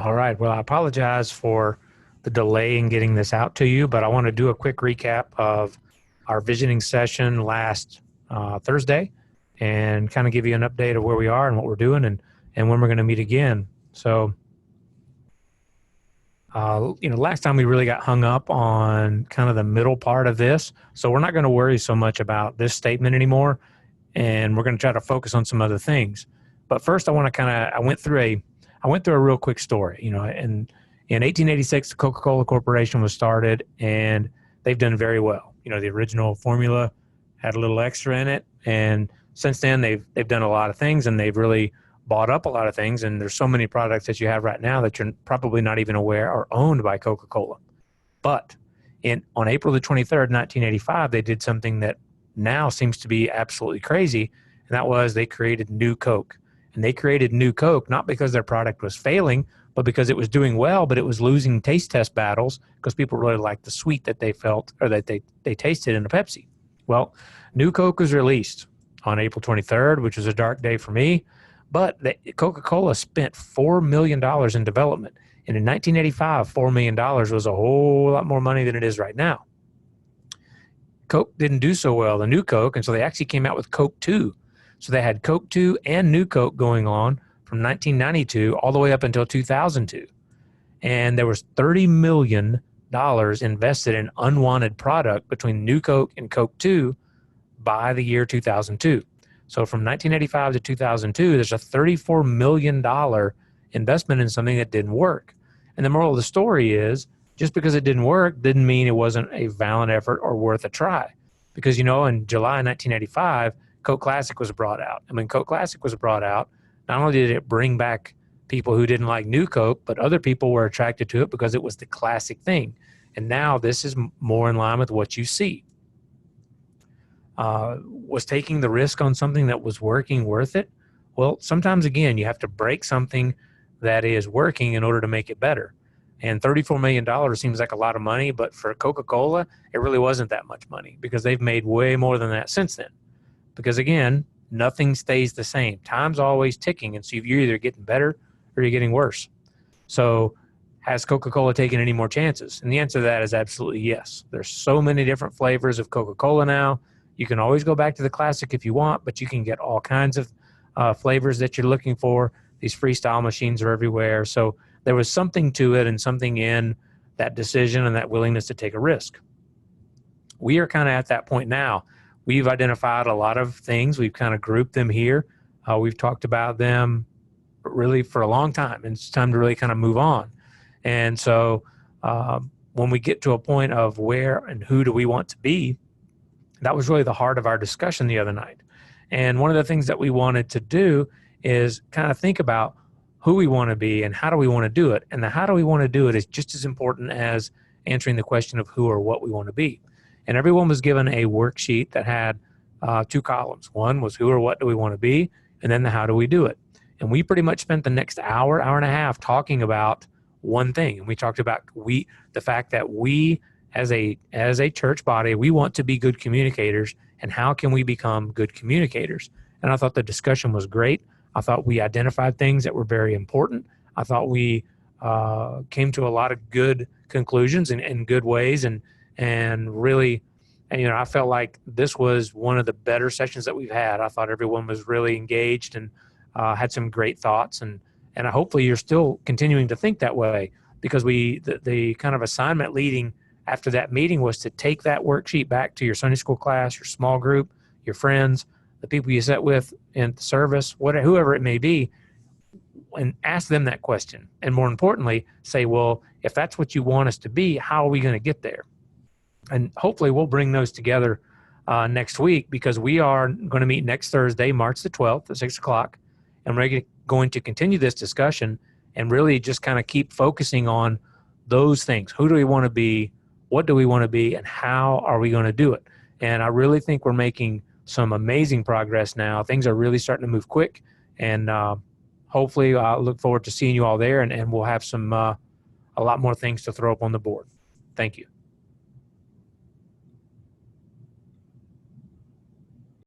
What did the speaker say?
All right. Well, I apologize for the delay in getting this out to you, but I want to do a quick recap of our visioning session last Thursday and kind of give you an update of where we are and what we're doing and when we're going to meet again. So, last time we really got hung up on kind of the middle part of this. So we're not going to worry so much about this statement anymore, and we're going to try to focus on some other things. But first, I want to I went through a real quick story. And in 1886, the Coca-Cola Corporation was started, and they've done very well. The original formula had a little extra in it, and since then they've done a lot of things, and they've really bought up a lot of things. And there's so many products that you have right now that you're probably not even aware are owned by Coca-Cola. But on April the 23rd, 1985, they did something that now seems to be absolutely crazy, and that was they created New Coke. And they created New Coke not because their product was failing, but because it was doing well, but it was losing taste test battles because people really liked the sweet that they felt or that they tasted in a Pepsi. Well, New Coke was released on April 23rd, which was a dark day for me, but Coca-Cola spent $4 million in development. And in 1985, $4 million was a whole lot more money than it is right now. Coke didn't do so well, the New Coke, and so they actually came out with Coke 2. So they had Coke 2 and New Coke going on from 1992 all the way up until 2002. And there was $30 million invested in unwanted product between New Coke and Coke 2 by the year 2002. So from 1985 to 2002, there's a $34 million investment in something that didn't work. And the moral of the story is, just because it didn't work didn't mean it wasn't a valiant effort or worth a try. Because, in July 1985, Coke Classic was brought out. And when Coke Classic was brought out, not only did it bring back people who didn't like New Coke, but other people were attracted to it because it was the classic thing. And now this is more in line with what you see. Was taking the risk on something that was working worth it? Well, sometimes, again, you have to break something that is working in order to make it better. And $34 million seems like a lot of money, but for Coca-Cola, it really wasn't that much money because they've made way more than that since then. Because, again, nothing stays the same. Time's always ticking, and so you're either getting better or you're getting worse. So has Coca-Cola taken any more chances? And the answer to that is absolutely yes. There's so many different flavors of Coca-Cola now. You can always go back to the classic if you want, but you can get all kinds of flavors that you're looking for. These freestyle machines are everywhere. So there was something to it and something in that decision and that willingness to take a risk. We are kind of at that point now. We've identified a lot of things. We've kind of grouped them here. We've talked about them really for a long time, and it's time to really kind of move on. And so when we get to a point of where and who do we want to be, that was really the heart of our discussion the other night. And one of the things that we wanted to do is kind of think about who we want to be and how do we want to do it. And the how do we want to do it is just as important as answering the question of who or what we want to be. And everyone was given a worksheet that had two columns. One was who or what do we want to be, and then the how do we do it. And we pretty much spent the next hour and a half talking about one thing. And we talked about the fact that we as a church body, we want to be good communicators, and how can we become good communicators? And I thought the discussion was great. I thought we identified things that were very important. I thought we came to a lot of good conclusions in good ways, and really, I felt like this was one of the better sessions that we've had. I thought everyone was really engaged and had some great thoughts, and hopefully you're still continuing to think that way, because the kind of assignment leading after that meeting was to take that worksheet back to your Sunday school class, your small group, your friends, the people you sat with in the service, whoever it may be, and ask them that question. And more importantly, say, well, if that's what you want us to be, how are we going to get there? And hopefully we'll bring those together next week, because we are going to meet next Thursday, March the 12th at 6 o'clock. And we're going to continue this discussion and really just kind of keep focusing on those things. Who do we want to be? What do we want to be? And how are we going to do it? And I really think we're making some amazing progress now. Things are really starting to move quick. And hopefully I look forward to seeing you all there. And we'll have a lot more things to throw up on the board. Thank you.